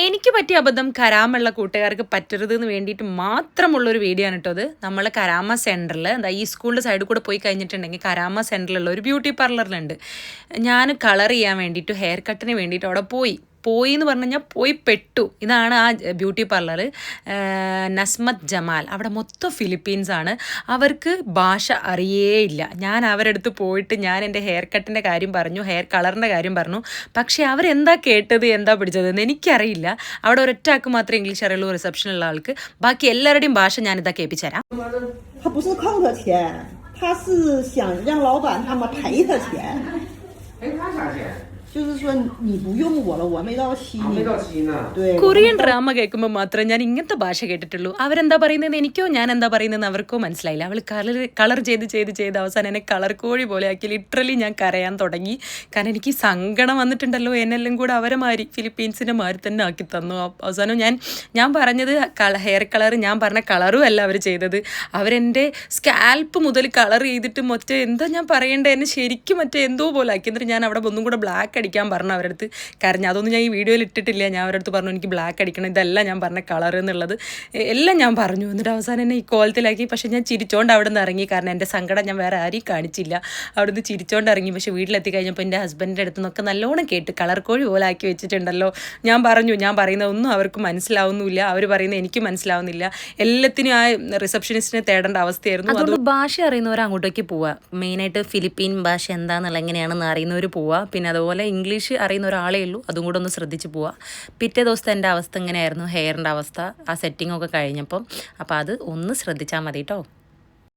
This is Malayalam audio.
എനിക്ക് പറ്റിയ അബദ്ധം കരാമുള്ള കൂട്ടുകാർക്ക് പറ്റരുതെന്ന് വേണ്ടിയിട്ട് മാത്രമുള്ളൊരു വീഡിയോ ആണ് കേട്ടോ അത്. നമ്മൾ കരാമ സെൻറ്ററിൽ എന്താ ഈ സ്കൂളിൻ്റെ സൈഡിൽ കൂടെ പോയി കഴിഞ്ഞിട്ടുണ്ടെങ്കിൽ കരാമ സെൻറ്ററിലുള്ള ഒരു ബ്യൂട്ടി പാർലറിലുണ്ട്. ഞാൻ കളർ ചെയ്യാൻ വേണ്ടിയിട്ട് ഹെയർ കട്ടിന് വേണ്ടിയിട്ട് അവിടെ പോയി എന്ന് പറഞ്ഞു കഴിഞ്ഞാൽ പോയി പെട്ടു. ഇതാണ് ആ ബ്യൂട്ടി പാർലർ, നസ്മത്ത് ജമാൽ. അവിടെ മൊത്തം ഫിലിപ്പീൻസാണ്. അവർക്ക് ഭാഷ അറിയേയില്ല. ഞാൻ അവരുടെ അടുത്ത് പോയിട്ട് ഞാൻ എൻ്റെ ഹെയർ കട്ടിൻ്റെ കാര്യം പറഞ്ഞു, ഹെയർ കളറിൻ്റെ കാര്യം പറഞ്ഞു. പക്ഷേ അവരെന്താ കേട്ടത് എന്താ പിടിച്ചതെന്ന് എനിക്കറിയില്ല. അവിടെ ഒരൊറ്റാൾക്ക് മാത്രമേ ഇംഗ്ലീഷ് അറിയുള്ളൂ, റിസപ്ഷനുള്ള ആൾക്ക്. ബാക്കി എല്ലാവരുടെയും ഭാഷ ഞാനിതാ കേൾപ്പിച്ചു തരാം. കൊറിയൻ ഡ്രാമ കേൾക്കുമ്പോൾ മാത്രമേ ഞാൻ ഇങ്ങനത്തെ ഭാഷ കേട്ടിട്ടുള്ളൂ. അവരെന്താ പറയുന്നത് എനിക്കോ ഞാൻ എന്താ പറയുന്നത് അവർക്കോ മനസ്സിലായില്ല. അവൾ കളർ ചെയ്ത് അവസാനം എന്നെ കളർ കോഴി പോലെ ആക്കി. ലിറ്ററലി ഞാൻ കരയാൻ തുടങ്ങി. കാരണം എനിക്ക് സങ്കടം വന്നിട്ടുണ്ടല്ലോ. എന്നെല്ലാം കൂടെ അവരെ മാറി ഫിലിപ്പീൻസിൻ്റെ മാറി തന്നെ ആക്കി തന്നു. അവസാനം ഞാൻ പറഞ്ഞത് ഹെയർ കളർ, ഞാൻ പറഞ്ഞ കളറും അല്ല അവർ ചെയ്തത്. അവരെൻ്റെ സ്കാൽപ്പ് മുതൽ കളർ ചെയ്തിട്ട് എന്താ ഞാൻ പറയേണ്ടത്, എന്നെ ശരിക്കും എന്തോ പോലെ ആക്കി. എന്നിട്ട് ഞാൻ അവിടെ ഒന്നും കൂടെ ബ്ലാക്ക് അടിക്കാൻ പറഞ്ഞു അവരുടെ അടുത്ത്. കാരണം അതൊന്നും ഞാൻ ഈ വീഡിയോയിൽ ഇട്ടിട്ടില്ല. ഞാൻ അവരുടെ അടുത്ത് പറഞ്ഞു എനിക്ക് ബ്ലാക്ക് അടിക്കണം, ഇതല്ല ഞാൻ പറഞ്ഞ കളർ എന്നുള്ളത് എല്ലാം ഞാൻ പറഞ്ഞു. എന്നിട്ട് അവസാനം എന്നെ ഈ കോലത്തിലാക്കി. പക്ഷേ ഞാൻ ചിരിച്ചോണ്ട് അവിടെ നിന്ന് ഇറങ്ങി. കാരണം എൻ്റെ സങ്കടം ഞാൻ വേറെ ആരെയും കാണിച്ചില്ല. അവിടെ നിന്ന് ചിരിച്ചോണ്ട് ഇറങ്ങി. പക്ഷേ വീട്ടിലെത്തി കഴിഞ്ഞപ്പോൾ എൻ്റെ ഹസ്ബൻഡിൻ്റെ അടുത്ത് നിന്നൊക്കെ നല്ലോണം കേട്ട് കളർ കോഴി പോലെ ആക്കി വെച്ചിട്ടുണ്ടല്ലോ. ഞാൻ പറയുന്നതൊന്നും അവർക്ക് മനസ്സിലാവുന്നില്ല. അവർ പറയുന്നത് എനിക്ക് മനസ്സിലാവുന്നില്ല. എല്ലാത്തിനും ആ റിസപ്ഷനിസ്റ്റിനെ തേടേണ്ട അവസ്ഥയായിരുന്നു. അതുകൊണ്ട് ഭാഷ അറിയുന്നവർ അങ്ങോട്ടേക്ക് പോവുക. മെയിനായിട്ട് ഫിലിപ്പീൻ ഭാഷ എന്താണെന്നുള്ള എങ്ങനെയാണെന്ന് അറിയുന്നവർ പോവുക. പിന്നെ അതുപോലെ ഇംഗ്ലീഷ് അറിയുന്ന ഒരാളേ ഉള്ളൂ, അതും കൂടെ ഒന്ന് ശ്രദ്ധിച്ച് പോവുക. പിറ്റേ ദിവസത്തെ എൻ്റെ അവസ്ഥ ഇങ്ങനെയായിരുന്നു, ഹെയറിൻ്റെ അവസ്ഥ, ആ സെറ്റിങ്ങൊക്കെ കഴിഞ്ഞപ്പം. അപ്പോൾ അത് ഒന്ന് ശ്രദ്ധിച്ചാൽ മതി കേട്ടോ.